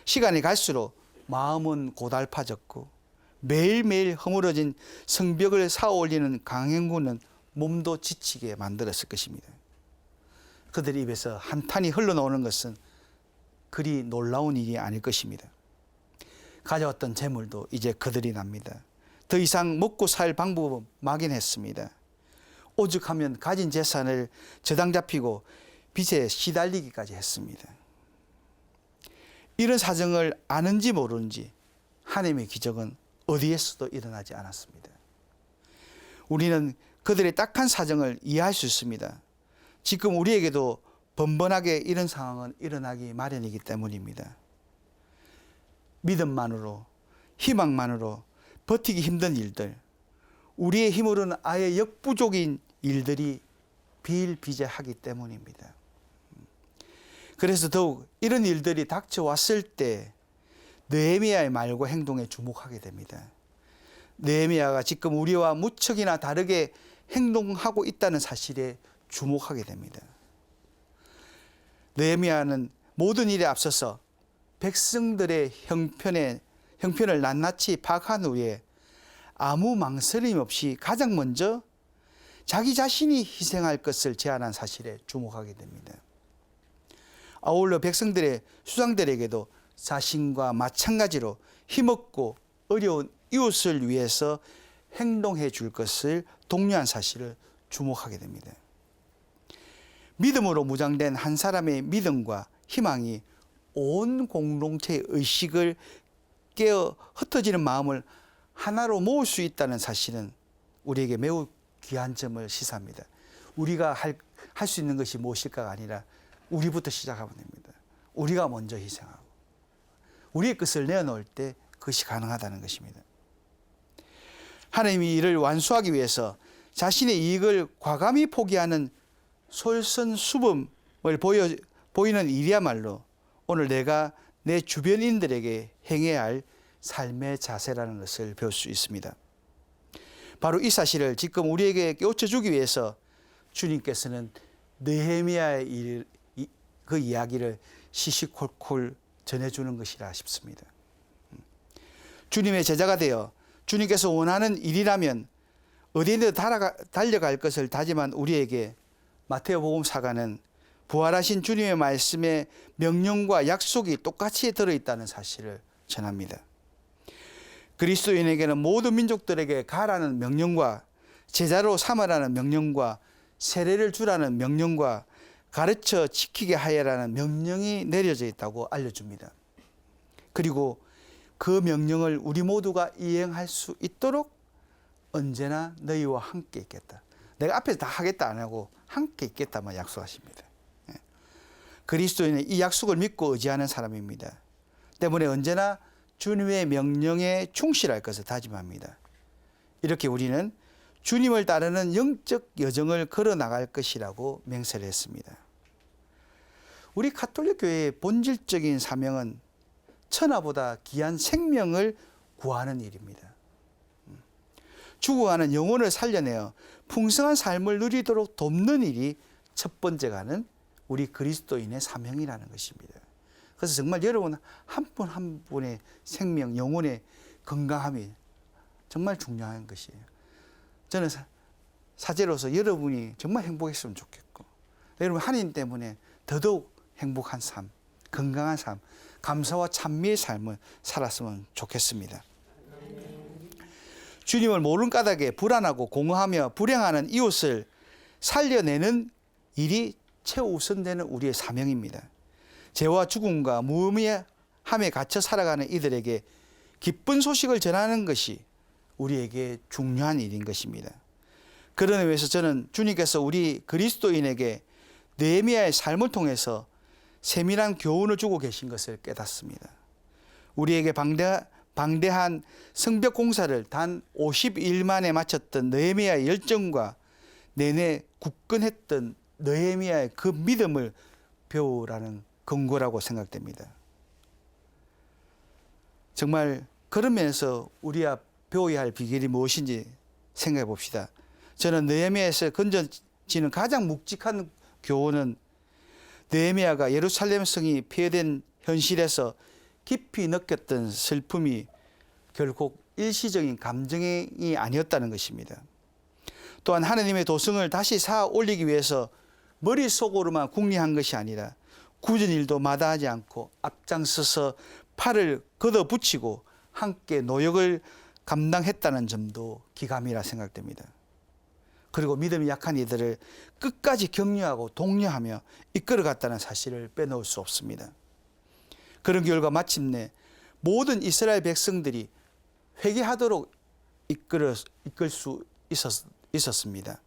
시간이 갈수록 마음은 고달파졌고 매일매일 허물어진 성벽을 쌓아 올리는 강행군은 몸도 지치게 만들었을 것입니다. 그들 입에서 한탄이 흘러나오는 것은 그리 놀라운 일이 아닐 것입니다. 가져왔던 재물도 이제 그들이 납니다. 더 이상 먹고 살 방법은 막연했습니다. 오죽하면 가진 재산을 저당 잡히고 빚에 시달리기까지 했습니다. 이런 사정을 아는지 모르는지 하나님의 기적은 어디에서도 일어나지 않았습니다. 우리는 그들의 딱한 사정을 이해할 수 있습니다. 지금 우리에게도 번번하게 이런 상황은 일어나기 마련이기 때문입니다. 믿음만으로, 희망만으로 버티기 힘든 일들, 우리의 힘으로는 아예 역부족인 일들이 비일비재하기 때문입니다. 그래서 더욱 이런 일들이 닥쳐왔을 때 느헤미야의 말과 행동에 주목하게 됩니다. 느헤미야가 지금 우리와 무척이나 다르게 행동하고 있다는 사실에 주목하게 됩니다. 느헤미야는 모든 일에 앞서서 백성들의 형편을 낱낱이 파악한 후에 아무 망설임 없이 가장 먼저 자기 자신이 희생할 것을 제안한 사실에 주목하게 됩니다. 아울러 백성들의 수장들에게도 자신과 마찬가지로 힘없고 어려운 이웃을 위해서 행동해 줄 것을 독려한 사실을 주목하게 됩니다. 믿음으로 무장된 한 사람의 믿음과 희망이 온 공동체의 의식을 깨어 흩어지는 마음을 하나로 모을 수 있다는 사실은 우리에게 매우 귀한 점을 시사합니다. 우리가 할 수 있는 것이 무엇일까가 아니라 우리부터 시작하면 됩니다. 우리가 먼저 희생하고 우리의 것을 내어놓을 때 그것이 가능하다는 것입니다. 하나님이 이를 완수하기 위해서 자신의 이익을 과감히 포기하는 솔선수범을 보이는 일이야말로 오늘 내가 내 주변인들에게 행해야 할 삶의 자세라는 것을 배울 수 있습니다. 바로 이 사실을 지금 우리에게 깨우쳐 주기 위해서 주님께서는 느헤미야의 그 이야기를 시시콜콜 전해주는 것이라 싶습니다. 주님의 제자가 되어 주님께서 원하는 일이라면 어디에든 달려갈 것을 다짐한 우리에게 마태복음 사가는 부활하신 주님의 말씀에 명령과 약속이 똑같이 들어있다는 사실을 전합니다. 그리스도인에게는 모든 민족들에게 가라는 명령과 제자로 삼으라는 명령과 세례를 주라는 명령과 가르쳐 지키게 하여라는 명령이 내려져 있다고 알려줍니다. 그리고 그 명령을 우리 모두가 이행할 수 있도록 언제나 너희와 함께 있겠다. 내가 앞에서 다 하겠다 안 하고 함께 있겠다만 약속하십니다. 그리스도인은 이 약속을 믿고 의지하는 사람입니다. 때문에 언제나 주님의 명령에 충실할 것을 다짐합니다. 이렇게 우리는 주님을 따르는 영적 여정을 걸어나갈 것이라고 맹세를 했습니다. 우리 가톨릭 교회의 본질적인 사명은 천하보다 귀한 생명을 구하는 일입니다. 죽어가는 영혼을 살려내어 풍성한 삶을 누리도록 돕는 일이 첫 번째가는 우리 그리스도인의 사명이라는 것입니다. 그래서 정말 여러분 한 분 한 분의 생명, 영혼의 건강함이 정말 중요한 것이에요. 저는 사제로서 여러분이 정말 행복했으면 좋겠고 여러분 하나님 때문에 더더욱 행복한 삶, 건강한 삶, 감사와 찬미의 삶을 살았으면 좋겠습니다. 주님을 모른 까닭에 불안하고 공허하며 불행하는 이웃을 살려내는 일이 최우선되는 우리의 사명입니다. 죄와 죽음과 무의미함에 갇혀 살아가는 이들에게 기쁜 소식을 전하는 것이 우리에게 중요한 일인 것입니다. 그런 의미에서 저는 주님께서 우리 그리스도인에게 느헤미야의 삶을 통해서 세밀한 교훈을 주고 계신 것을 깨닫습니다. 우리에게 방대한 성벽 공사를 단 50일 만에 마쳤던 느헤미야의 열정과 내내 굳건했던 느헤미야의 그 믿음을 배우라는 근거라고 생각됩니다. 정말 그런 면에서 우리가 배워야 할 비결이 무엇인지 생각해 봅시다. 저는 느헤미야에서 건져지는 가장 묵직한 교훈은 느헤미야가 예루살렘 성이 폐허된 현실에서 깊이 느꼈던 슬픔이 결국 일시적인 감정이 아니었다는 것입니다. 또한 하나님의 도성을 다시 쌓아 올리기 위해서 머릿속으로만 궁리한 것이 아니라 굳은 일도 마다하지 않고 앞장서서 팔을 걷어붙이고 함께 노역을 감당했다는 점도 기감이라 생각됩니다. 그리고 믿음이 약한 이들을 끝까지 격려하고 독려하며 이끌어갔다는 사실을 빼놓을 수 없습니다. 그런 결과 마침내 모든 이스라엘 백성들이 회개하도록 이끌 수 있었습니다.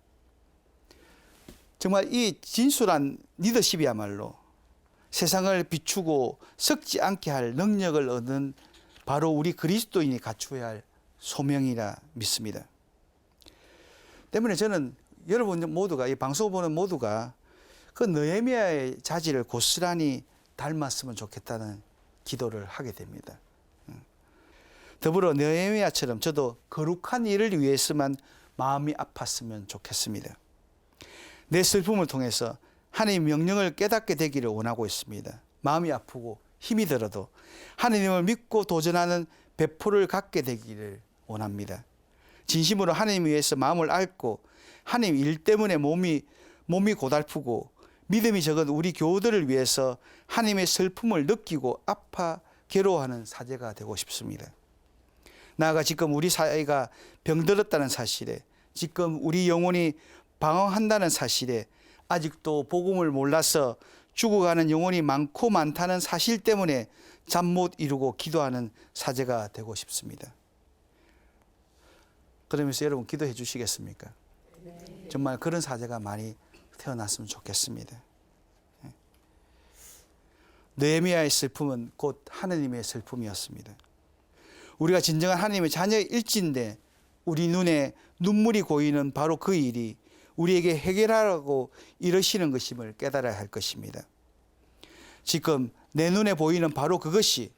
정말 이 진솔한 리더십이야말로 세상을 비추고 썩지 않게 할 능력을 얻는 바로 우리 그리스도인이 갖추어야 할 소명이라 믿습니다. 때문에 저는 여러분 모두가 이 방송을 보는 모두가 그 느헤미야의 자질을 고스란히 닮았으면 좋겠다는 기도를 하게 됩니다. 더불어 느헤미야처럼 저도 거룩한 일을 위해서만 마음이 아팠으면 좋겠습니다. 내 슬픔을 통해서 하나님의 명령을 깨닫게 되기를 원하고 있습니다. 마음이 아프고 힘이 들어도 하나님을 믿고 도전하는 배포를 갖게 되기를 원합니다. 진심으로 하나님 위해서 마음을 앓고 하나님 일 때문에 몸이 고달프고 믿음이 적은 우리 교우들을 위해서 하나님의 슬픔을 느끼고 아파 괴로워하는 사제가 되고 싶습니다. 나아가 지금 우리 사회가 병들었다는 사실에, 지금 우리 영혼이 방황한다는 사실에, 아직도 복음을 몰라서 죽어가는 영혼이 많고 많다는 사실 때문에 잠 못 이루고 기도하는 사제가 되고 싶습니다. 그러면서 여러분 기도해 주시겠습니까? 정말 그런 사제가 많이 태어났으면 좋겠습니다. 느헤미야의 슬픔은 곧 하느님의 슬픔이었습니다. 우리가 진정한 하나님의 자녀일진데 우리 눈에 눈물이 고이는 바로 그 일이 우리에게 해결하라고 이러시는 것임을 깨달아야 할 것입니다. 지금 내 눈에 보이는 바로 그것이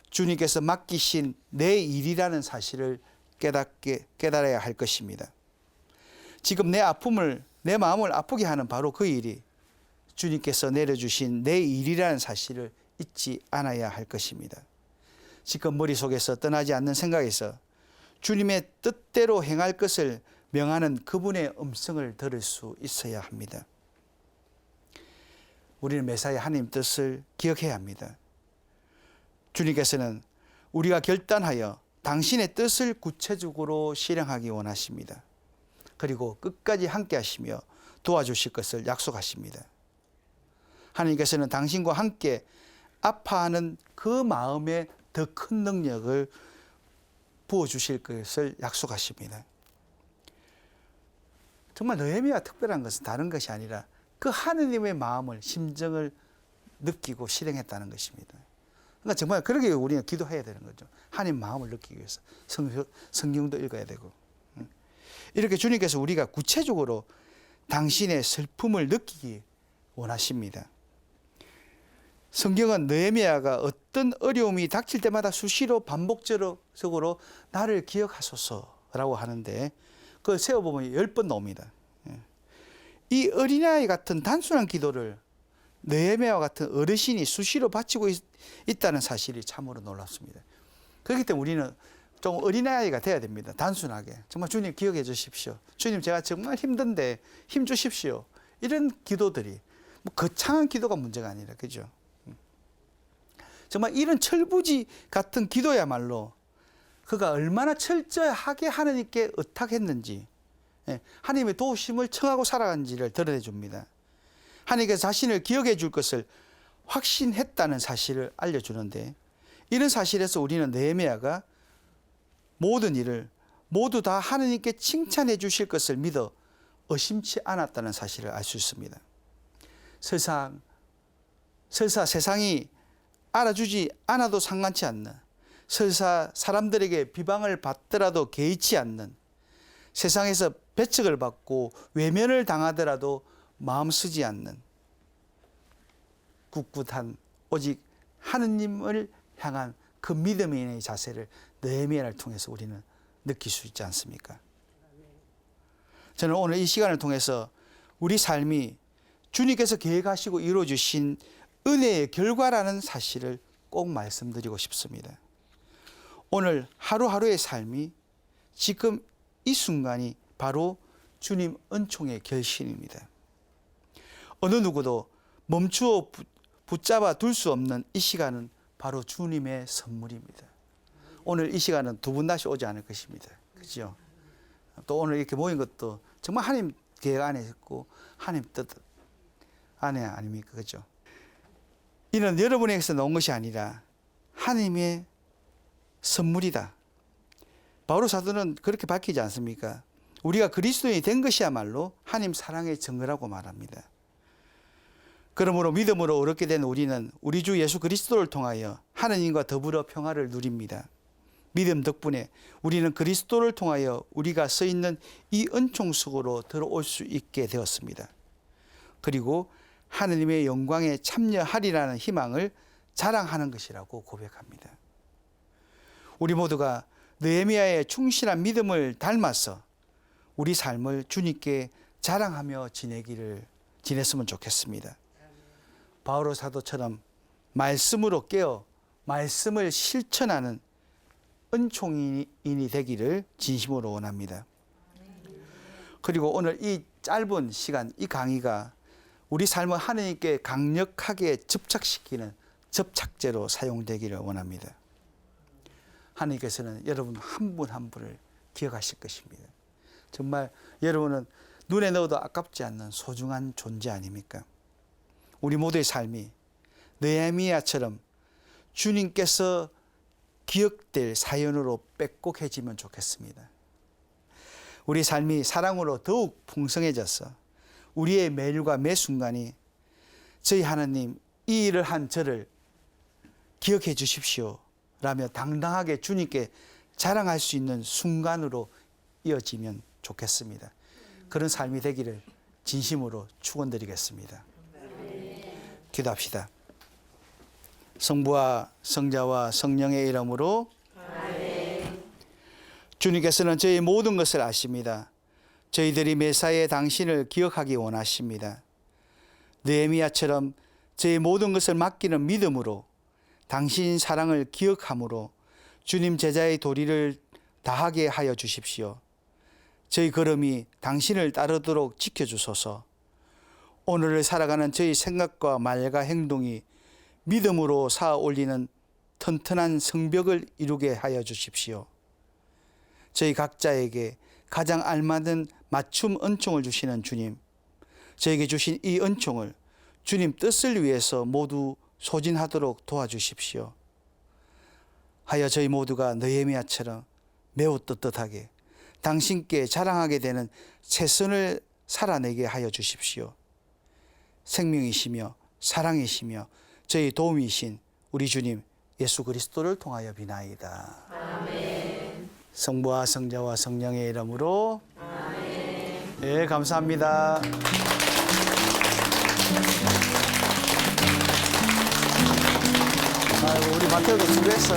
주님께서 맡기신 내 일이라는 사실을 깨달아야 할 것입니다. 지금 내 마음을 아프게 하는 바로 그 일이 주님께서 내려주신 내 일이라는 사실을 잊지 않아야 할 것입니다. 지금 머릿속에서 떠나지 않는 생각에서 주님의 뜻대로 행할 것을 명하는 그분의 음성을 들을 수 있어야 합니다. 우리는 매사에 하나님 뜻을 기억해야 합니다. 주님께서는 우리가 결단하여 당신의 뜻을 구체적으로 실행하기 원하십니다. 그리고 끝까지 함께 하시며 도와주실 것을 약속하십니다. 하나님께서는 당신과 함께 아파하는 그 마음에 더 큰 능력을 부어주실 것을 약속하십니다. 정말 느헤미야가 특별한 것은 다른 것이 아니라 그 하느님의 마음을, 심정을 느끼고 실행했다는 것입니다. 그러니까 정말 그러게 우리는 기도해야 되는 거죠. 하나님 마음을 느끼기 위해서 성경도 읽어야 되고. 이렇게 주님께서 우리가 구체적으로 당신의 슬픔을 느끼기 원하십니다. 성경은 느헤미야가 어떤 어려움이 닥칠 때마다 수시로 반복적으로 나를 기억하소서라고 하는데 그걸 세어보면 10번 나옵니다. 이 어린아이 같은 단순한 기도를 느헤미야와 같은 어르신이 수시로 바치고 있다는 사실이 참으로 놀랍습니다. 그렇기 때문에 우리는 좀 어린아이가 돼야 됩니다. 단순하게. 정말 주님 기억해 주십시오. 주님 제가 정말 힘든데 힘 주십시오. 이런 기도들이 뭐 거창한 기도가 문제가 아니라 그죠? 정말 이런 철부지 같은 기도야말로 그가 얼마나 철저하게 하나님께 의탁했는지 하나님의 도우심을 청하고 살아간지를 드러내 줍니다. 하나님께서 자신을 기억해 줄 것을 확신했다는 사실을 알려주는데 이런 사실에서 우리는 느헤미야가 모든 일을 모두 다 하나님께 칭찬해 주실 것을 믿어 의심치 않았다는 사실을 알 수 있습니다. 설사 세상이 알아주지 않아도 상관치 않는, 설사 사람들에게 비방을 받더라도 개의치 않는, 세상에서 배척을 받고 외면을 당하더라도 마음 쓰지 않는 꿋꿋한 오직 하느님을 향한 그 믿음의 자세를 느헤미야를 통해서 우리는 느낄 수 있지 않습니까? 저는 오늘 이 시간을 통해서 우리 삶이 주님께서 계획하시고 이루어주신 은혜의 결과라는 사실을 꼭 말씀드리고 싶습니다. 오늘 하루하루의 삶이 지금 이 순간이 바로 주님 은총의 결실입니다. 어느 누구도 멈추어 붙잡아 둘 수 없는 이 시간은 바로 주님의 선물입니다. 오늘 이 시간은 두 분 다시 오지 않을 것입니다. 그죠? 또 오늘 이렇게 모인 것도 정말 하나님 계획 안에 있고 하나님 뜻 안에 아닙니까? 그죠? 이는 여러분에게서 나온 것이 아니라 하나님의 선물이다. 바울의 사도는 그렇게 밝히지 않습니까? 우리가 그리스도인이 된 것이야말로 하나님 사랑의 증거라고 말합니다. 그러므로 믿음으로 얻게 된 우리는 우리 주 예수 그리스도를 통하여 하느님과 더불어 평화를 누립니다. 믿음 덕분에 우리는 그리스도를 통하여 우리가 서 있는 이 은총 속으로 들어올 수 있게 되었습니다. 그리고 하느님의 영광에 참여하리라는 희망을 자랑하는 것이라고 고백합니다. 우리 모두가 느헤미야의 충실한 믿음을 닮아서 우리 삶을 주님께 자랑하며 지냈으면 좋겠습니다. 바울 사도처럼 말씀으로 깨어 말씀을 실천하는 은총인이 되기를 진심으로 원합니다. 그리고 오늘 이 짧은 시간, 이 강의가 우리 삶을 하나님께 강력하게 접착시키는 접착제로 사용되기를 원합니다. 하나님께서는 여러분 한 분 한 분을 기억하실 것입니다. 정말 여러분은 눈에 넣어도 아깝지 않는 소중한 존재 아닙니까? 우리 모두의 삶이 느헤미야처럼 주님께서 기억될 사연으로 빼곡해지면 좋겠습니다. 우리 삶이 사랑으로 더욱 풍성해져서 우리의 매일과 매 순간이 저희 하나님 이 일을 한 저를 기억해 주십시오 라며 당당하게 주님께 자랑할 수 있는 순간으로 이어지면 좋겠습니다. 그런 삶이 되기를 진심으로 축원드리겠습니다. 기도합시다. 성부와 성자와 성령의 이름으로 주님께서는 저희 모든 것을 아십니다. 저희들이 매사에 당신을 기억하기 원하십니다. 느헤미야처럼 저희 모든 것을 맡기는 믿음으로 당신 사랑을 기억함으로 주님 제자의 도리를 다하게 하여 주십시오. 저희 걸음이 당신을 따르도록 지켜주소서. 오늘을 살아가는 저희 생각과 말과 행동이 믿음으로 쌓아 올리는 튼튼한 성벽을 이루게 하여 주십시오. 저희 각자에게 가장 알맞은 맞춤 은총을 주시는 주님, 저에게 주신 이 은총을 주님 뜻을 위해서 모두 소진하도록 도와주십시오. 하여 저희 모두가 느헤미야처럼 매우 떳떳하게 당신께 자랑하게 되는 최선을 살아내게 하여 주십시오. 생명이시며 사랑이시며 저희 도움이신 우리 주님 예수 그리스도를 통하여 비나이다. 아멘. 성부와 성자와 성령의 이름으로 아멘. 네, 감사합니다. 아이고, 우리 마태도 수고했어.